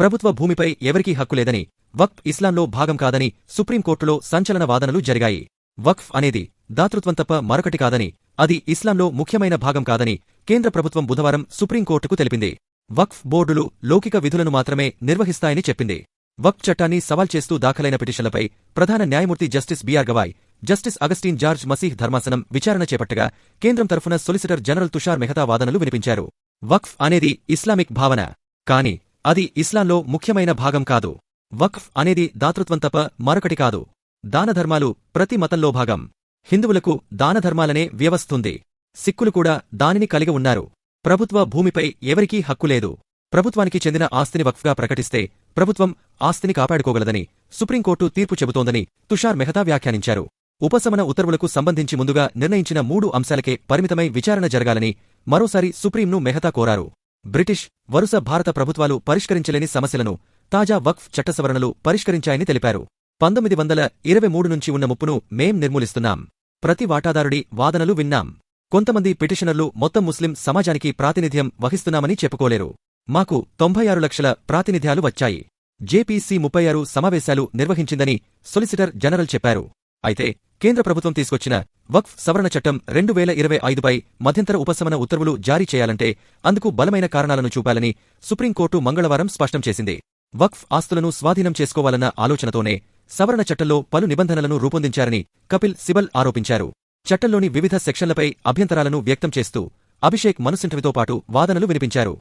ప్రభుత్వ భూమిపై ఎవరికీ హక్కు లేదని, వక్ఫ్ ఇస్లాంలో భాగం కాదని సుప్రీంకోర్టులో సంచలన వాదనలు జరిగాయి. వక్ఫ్ అనేది దాతృత్వం తప్ప మరొకటి కాదని, అది ఇస్లాంలో ముఖ్యమైన భాగం కాదని కేంద్ర ప్రభుత్వం బుధవారం సుప్రీంకోర్టుకు తెలిపింది. వక్ఫ్ బోర్డులు లౌకిక విధులను మాత్రమే నిర్వహిస్తాయని చెప్పింది. వక్ఫ్ చట్టాన్ని సవాల్ చేస్తూ దాఖలైన పిటిషన్లపై ప్రధాన న్యాయమూర్తి justice BR Gavai, justice Augustine George Masih ధర్మాసనం విచారణ చేపట్టగా కేంద్రం తరఫున సొలిసిటర్ జనరల్ తుషార్ మెహతా వాదనలు వినిపించారు. వక్ఫ్ అనేది ఇస్లామిక్ భావన. కాని అది ఇస్లాంలో ముఖ్యమైన భాగం కాదు. వక్ఫ్ అనేది దాతృత్వం తప్ప మరొకటి కాదు. దానధర్మాలు ప్రతి మతంలో భాగం. హిందువులకు దానధర్మాలనే వ్యవస్థుంది. సిక్కులు కూడా దానిని కలిగి ఉన్నారు. ప్రభుత్వ భూమిపై ఎవరికీ హక్కులేదు. ప్రభుత్వానికి చెందిన ఆస్తిని వక్ఫ్గా ప్రకటిస్తే ప్రభుత్వం ఆస్తిని కాపాడుకోగలదని సుప్రీంకోర్టు తీర్పు చెబుతోందని తుషార్ మెహతా వ్యాఖ్యానించారు. ఉపశమన ఉత్తర్వులకు సంబంధించి ముందుగా నిర్ణయించిన 3 అంశాలకే పరిమితమై విచారణ జరగాలని మరోసారి సుప్రీంను మెహతా కోరారు. బ్రిటిష్, వరుస భారత ప్రభుత్వాలు పరిష్కరించలేని సమస్యలను తాజా వక్ఫ్ చట్ట సవరణలు పరిష్కరించాయని తెలిపారు. 1923 నుంచి ఉన్న ముప్పును మేం నిర్మూలిస్తున్నాం. ప్రతి వాటాదారుడి వాదనలు విన్నాం. కొంతమంది పిటిషనర్లు మొత్తం ముస్లిం సమాజానికి ప్రాతినిధ్యం వహిస్తున్నామని చెప్పుకోలేరు. మాకు 96 లక్షల ప్రాతినిధ్యాలు వచ్చాయి. జేపీసీ 36 సమావేశాలు నిర్వహించిందని సొలిసిటర్ జనరల్ చెప్పారు. అయితే కేంద్ర ప్రభుత్వం తీసుకొచ్చిన వక్ఫ్ సవరణ చట్టం 2025పై మధ్యంతర ఉపశమన ఉత్తర్వులు జారీ చేయాలంటే అందుకు బలమైన కారణాలను చూపాలని సుప్రీంకోర్టు మంగళవారం స్పష్టం చేసింది. వక్ఫ్ ఆస్తులను స్వాధీనం చేసుకోవాలన్న ఆలోచనతోనే సవరణ చట్టంలో పలు నిబంధనలను రూపొందించారని కపిల్ సిబల్ ఆరోపించారు. చట్టంలోని వివిధ సెక్షన్లపై అభ్యంతరాలను వ్యక్తం చేస్తూ అభిషేక్ మను సింఘ్వితో పాటు వాదనలు వినిపించారు.